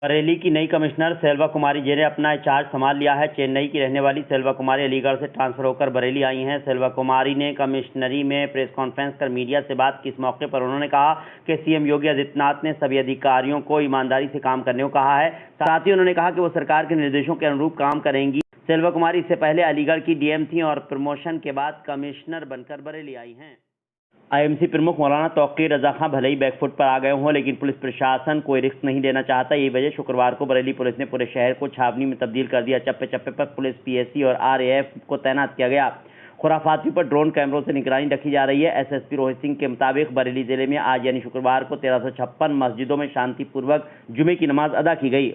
बरेली की नई कमिश्नर सेल्वा कुमारी जे ने अपना चार्ज संभाल लिया है। चेन्नई की रहने वाली सेल्वा कुमारी अलीगढ़ से ट्रांसफर होकर बरेली आई हैं। सेल्वा कुमारी ने कमिश्नरी में प्रेस कॉन्फ्रेंस कर मीडिया से बात की। इस मौके पर उन्होंने कहा कि सीएम योगी आदित्यनाथ ने सभी अधिकारियों को ईमानदारी से काम करने को कहा है। साथ ही उन्होंने कहा कि वो सरकार के निर्देशों के अनुरूप काम करेंगी। सेल्वा कुमारी इससे पहले अलीगढ़ की डीएम थी और प्रमोशन के बाद कमिश्नर बनकर बरेली आई हैं। आईएमसी प्रमुख मौलाना तौकीर रजा खां भले ही बैकफुट पर आ गए हों, लेकिन पुलिस प्रशासन कोई रिस्क नहीं देना चाहता। यही वजह शुक्रवार को बरेली पुलिस ने पूरे शहर को छावनी में तब्दील कर दिया। चप्पे चप्पे पर पुलिस, पीएसी और आरएएफ को तैनात किया गया। खुराफातियों पर ड्रोन कैमरों से निगरानी रखी जा रही है। एसएसपी रोहित सिंह के मुताबिक बरेली जिले में आज यानी शुक्रवार को 1356 मस्जिदों में शांतिपूर्वक जुमे की नमाज अदा की गई।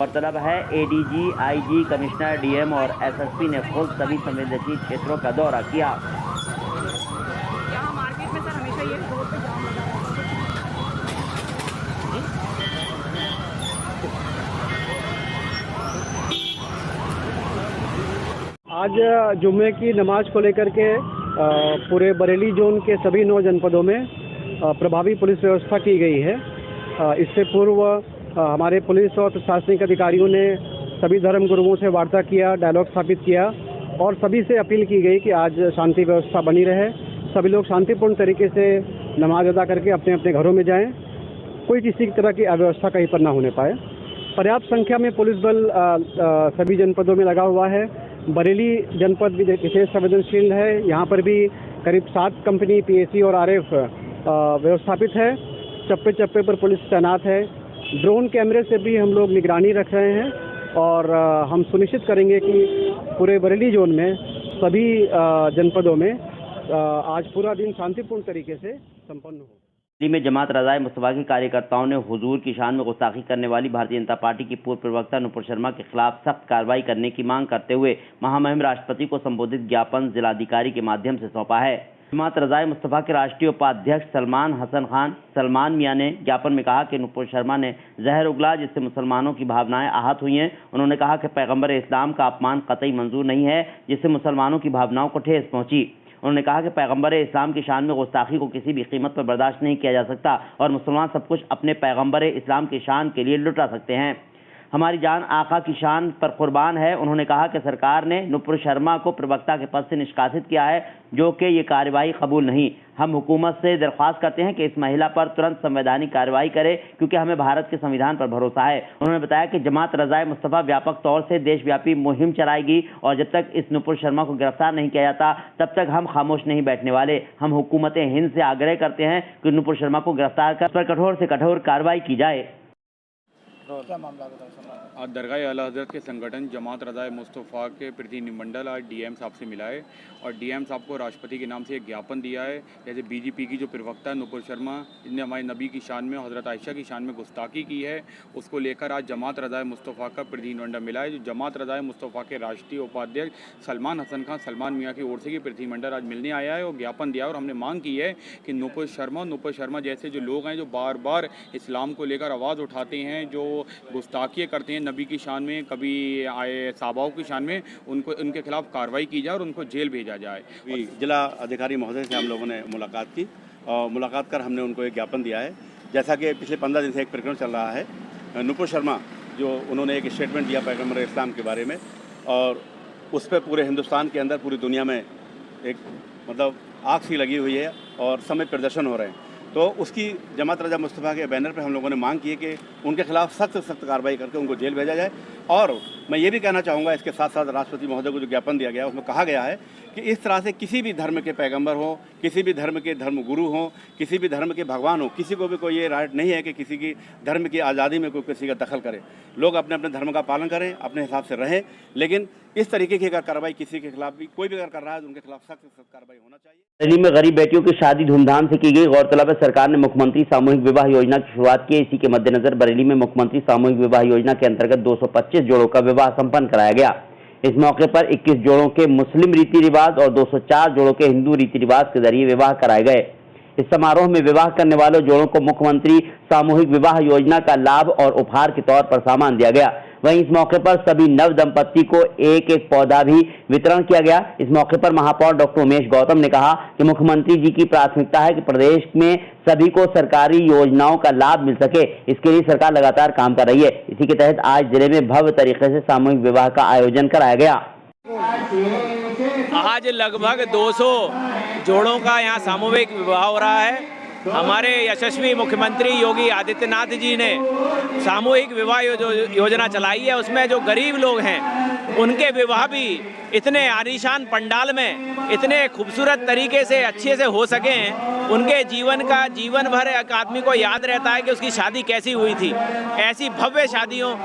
गौरतलब है एडीजी, आईजी, कमिश्नर, डीएम और एसएसपी ने खुद सभी संवेदनशील क्षेत्रों का दौरा किया। यहाँ मार्केट में सर हमेशा ये रोड पे जाम लगा रहता है। आज जुम्मे की नमाज को लेकर के पूरे बरेली जोन के सभी 9 जनपदों में प्रभावी पुलिस व्यवस्था की गई है। इससे पूर्व हमारे पुलिस और प्रशासनिक अधिकारियों ने सभी धर्म गुरुओं से वार्ता किया, डायलॉग स्थापित किया और सभी से अपील की गई कि आज शांति व्यवस्था बनी रहे। सभी लोग शांतिपूर्ण तरीके से नमाज अदा करके अपने अपने घरों में जाएं। कोई किसी तरह की अव्यवस्था कहीं पर ना होने पाए। पर्याप्त संख्या में पुलिस बल सभी जनपदों में लगा हुआ है। बरेली जनपद विशेष संवेदनशील है। यहाँ पर भी करीब 7 कंपनी पीएसी और आरएफ व्यवस्थापित है। चप्पे चप्पे पर पुलिस तैनात है। ड्रोन कैमरे से भी हम लोग निगरानी रख रहे हैं और हम सुनिश्चित करेंगे कि पूरे बरेली जोन में सभी जनपदों में आज पूरा दिन शांतिपूर्ण तरीके से संपन्न हो। दिल्ली में जमात रज़ाए मुस्तफ़ा के कार्यकर्ताओं ने हुजूर की शान में गुस्ताखी करने वाली भारतीय जनता पार्टी की पूर्व प्रवक्ता नुपुर शर्मा के खिलाफ सख्त कार्रवाई करने की मांग करते हुए महामहिम राष्ट्रपति को संबोधित ज्ञापन जिलाधिकारी के माध्यम से सौंपा है। जमात रज़ाए मुस्तफ़ा के राष्ट्रीय उपाध्यक्ष सलमान हसन खान सलमान मियां ने ज्ञापन में कहा कि नुपुर शर्मा ने जहर उगला जिससे मुसलमानों की भावनाएं आहत हुई हैं। उन्होंने कहा कि पैगंबर इस्लाम का अपमान कतई मंजूर नहीं है, जिससे मुसलमानों की भावनाओं को ठेस पहुंची। उन्होंने कहा कि पैगंबर इस्लाम की शान में गुस्ताखी को किसी भी कीमत पर बर्दाश्त नहीं किया जा सकता और मुसलमान सब कुछ अपने पैगंबर इस्लाम की शान के लिए लुटा सकते हैं। हमारी जान आका की शान पर कुर्बान है। उन्होंने कहा कि सरकार ने नुपुर शर्मा को प्रवक्ता के पद से निष्कासित किया है, जो कि ये कार्रवाई कबूल नहीं। हम हुकूमत से दरख्वास्त करते हैं कि इस महिला पर तुरंत संवैधानिक कार्रवाई करे, क्योंकि हमें भारत के संविधान पर भरोसा है। उन्होंने बताया कि जमात रज़ाए मुस्तफ़ा व्यापक तौर से देशव्यापी मुहिम चलाएगी और जब तक इस नुपुर शर्मा को गिरफ्तार नहीं किया जाता तब तक हम खामोश नहीं बैठने वाले। हम हुकूमत हिंद से आग्रह करते हैं कि नुपुर शर्मा को गिरफ्तार कर पर कठोर से कठोर कार्रवाई की जाए। क्या मामला आज दरगाह आला हज़रत के संगठन जमात रज़ाए मुस्तफ़ा के प्रतिनिधिमंडल आज डीएम साहब से मिला है और डीएम साहब को राष्ट्रपति के नाम से एक ज्ञापन दिया है। जैसे बीजेपी की जो प्रवक्ता नुपुर शर्मा, जिसने हमारे नबी की शान में, हज़रत आयशा की शान में गुस्ताखी की है, उसको लेकर आज जमात रज़ाए मुस्तफ़ा का प्रतिनिधिमंडल मिला है। जो जमात रज़ाए मुस्तफ़ा के राष्ट्रीय उपाध्यक्ष सलमान हसन खान सलमान मियाँ की ओर से प्रतिनिधिमंडल आज मिलने आया है और ज्ञापन दिया और हमने मांग की है कि नुपुर शर्मा जैसे जो लोग हैं जो बार बार इस्लाम को लेकर आवाज़ उठाते हैं, जो गुस्ताखियाँ करते हैं नबी की शान में, कभी आए साहबाओं की शान में, उनके खिलाफ कार्रवाई की जाए और उनको जेल भेजा जाए। जिला अधिकारी महोदय से हम लोगों ने मुलाकात की और मुलाकात कर हमने उनको एक ज्ञापन दिया है। जैसा कि पिछले 15 दिन से एक प्रकरण चल रहा है, नुपुर शर्मा जो उन्होंने एक स्टेटमेंट दिया पैगंबर इस्लाम के बारे में और उस पर पूरे हिंदुस्तान के अंदर पूरी दुनिया में एक मतलब आग सी लगी हुई है और समय प्रदर्शन हो रहे हैं। तो उसकी जमात रज़ाए मुस्तफ़ा के बैनर पर हम लोगों ने मांग की है कि उनके खिलाफ सख्त कार्रवाई करके उनको जेल भेजा जाए। और मैं ये भी कहना चाहूँगा, इसके साथ साथ राष्ट्रपति महोदय को जो ज्ञापन दिया गया उसमें कहा गया है कि इस तरह से किसी भी धर्म के पैगंबर हो, किसी भी धर्म के धर्म गुरु हो, किसी भी धर्म के भगवान हो, किसी को भी कोई ये राइट नहीं है कि किसी की धर्म की आज़ादी में कोई किसी का दखल करे। लोग अपने अपने धर्म का पालन करें, अपने हिसाब से रहें, लेकिन इस तरीके की अगर कार्रवाई किसी के खिलाफ भी कोई भी अगर कर रहा है तो उनके खिलाफ सख्त कार्रवाई होना चाहिए। दिल्ली में गरीब बेटियों की शादी धूमधाम से की गई। गौरतलब है सरकार ने मुख्यमंत्री सामूहिक विवाह योजना की शुरुआत की। इसी के मद्देनजर बरेली में मुख्यमंत्री सामूहिक विवाह योजना के अंतर्गत 225 जोड़ों का विवाह संपन्न कराया गया। इस मौके पर 21 जोड़ों के मुस्लिम रीति रिवाज और 204 जोड़ों के हिंदू रीति रिवाज के जरिए विवाह कराए गए। इस समारोह में विवाह करने वाले जोड़ों को मुख्यमंत्री सामूहिक विवाह योजना का लाभ और उपहार के तौर पर सामान दिया गया। वहीं इस मौके पर सभी नव दंपत्ति को एक एक पौधा भी वितरण किया गया। इस मौके पर महापौर डॉक्टर उमेश गौतम ने कहा कि मुख्यमंत्री जी की प्राथमिकता है कि प्रदेश में सभी को सरकारी योजनाओं का लाभ मिल सके। इसके लिए सरकार लगातार काम कर रही है। इसी के तहत आज जिले में भव्य तरीके से सामूहिक विवाह का आयोजन कराया गया। आज लगभग 200 जोड़ों का यहाँ सामूहिक विवाह हो रहा है। हमारे यशस्वी मुख्यमंत्री योगी आदित्यनाथ जी ने सामूहिक विवाह योजना चलाई है। उसमें जो गरीब लोग हैं उनके विवाह भी इतने आलीशान पंडाल में इतने खूबसूरत तरीके से अच्छे से हो सकें, उनके जीवन भर एक आदमी को याद रहता है कि उसकी शादी कैसी हुई थी। ऐसी भव्य शादियों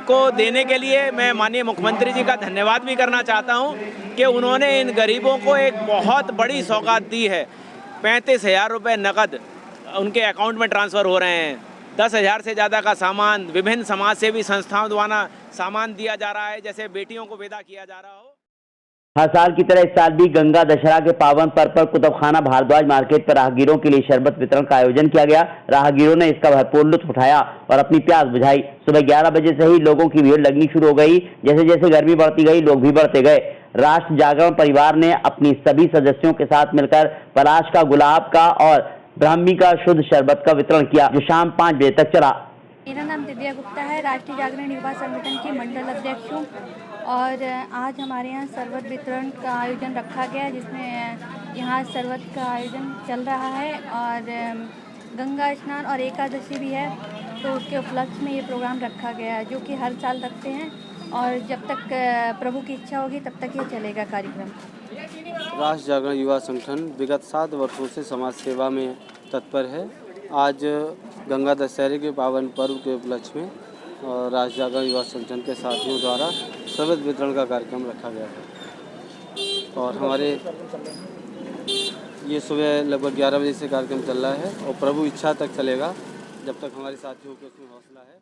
को देने के लिए मैं माननीय मुख्यमंत्री जी का धन्यवाद भी करना चाहता हूं कि उन्होंने इन गरीबों को एक बहुत बड़ी सौगात दी है। 35,000 रुपये नकद उनके अकाउंट में ट्रांसफ़र हो रहे हैं। 10,000 से ज़्यादा का सामान विभिन्न समाज सेवी संस्थाओं द्वारा सामान दिया जा रहा है, जैसे बेटियों को विदा किया जा रहा हो। हर साल की तरह इस साल भी गंगा दशहरा के पावन पर्व पर कुतुबखाना भारद्वाज मार्केट पर राहगीरों के लिए शरबत वितरण का आयोजन किया गया। राहगीरों ने इसका भरपूर लुत्फ उठाया और अपनी प्यास बुझाई। सुबह 11 बजे से ही लोगों की भीड़ लगनी शुरू हो गई। जैसे जैसे गर्मी बढ़ती गई, लोग भी बढ़ते गए। राष्ट्र जागरण परिवार ने अपनी सभी सदस्यों के साथ मिलकर पलाश का, गुलाब का और ब्राह्मी का शुद्ध शरबत का वितरण किया, जो शाम 5 बजे तक चला। मेरा नाम दिव्या गुप्ता है, राष्ट्रीय जागरण युवा संगठन की मंडल अध्यक्ष हूँ। और आज हमारे यहाँ शरबत वितरण का आयोजन रखा गया, जिसमें यहाँ शरबत का आयोजन चल रहा है और गंगा स्नान और एकादशी भी है, तो उसके उपलक्ष्य में ये प्रोग्राम रखा गया है, जो कि हर साल रखते हैं और जब तक प्रभु की इच्छा होगी तब तक ये चलेगा कार्यक्रम। राष्ट्र जागरण युवा संगठन विगत 7 वर्षों से समाज सेवा में तत्पर है। आज गंगा दशहरे के पावन पर्व के उपलक्ष्य में और राष्ट्र जागरण युवा संगठन के साथियों द्वारा शरबत वितरण का कार्यक्रम रखा गया है और हमारे ये सुबह लगभग 11 बजे से कार्यक्रम चल रहा है और प्रभु इच्छा तक चलेगा, जब तक हमारे साथियों को उसमें हौसला है।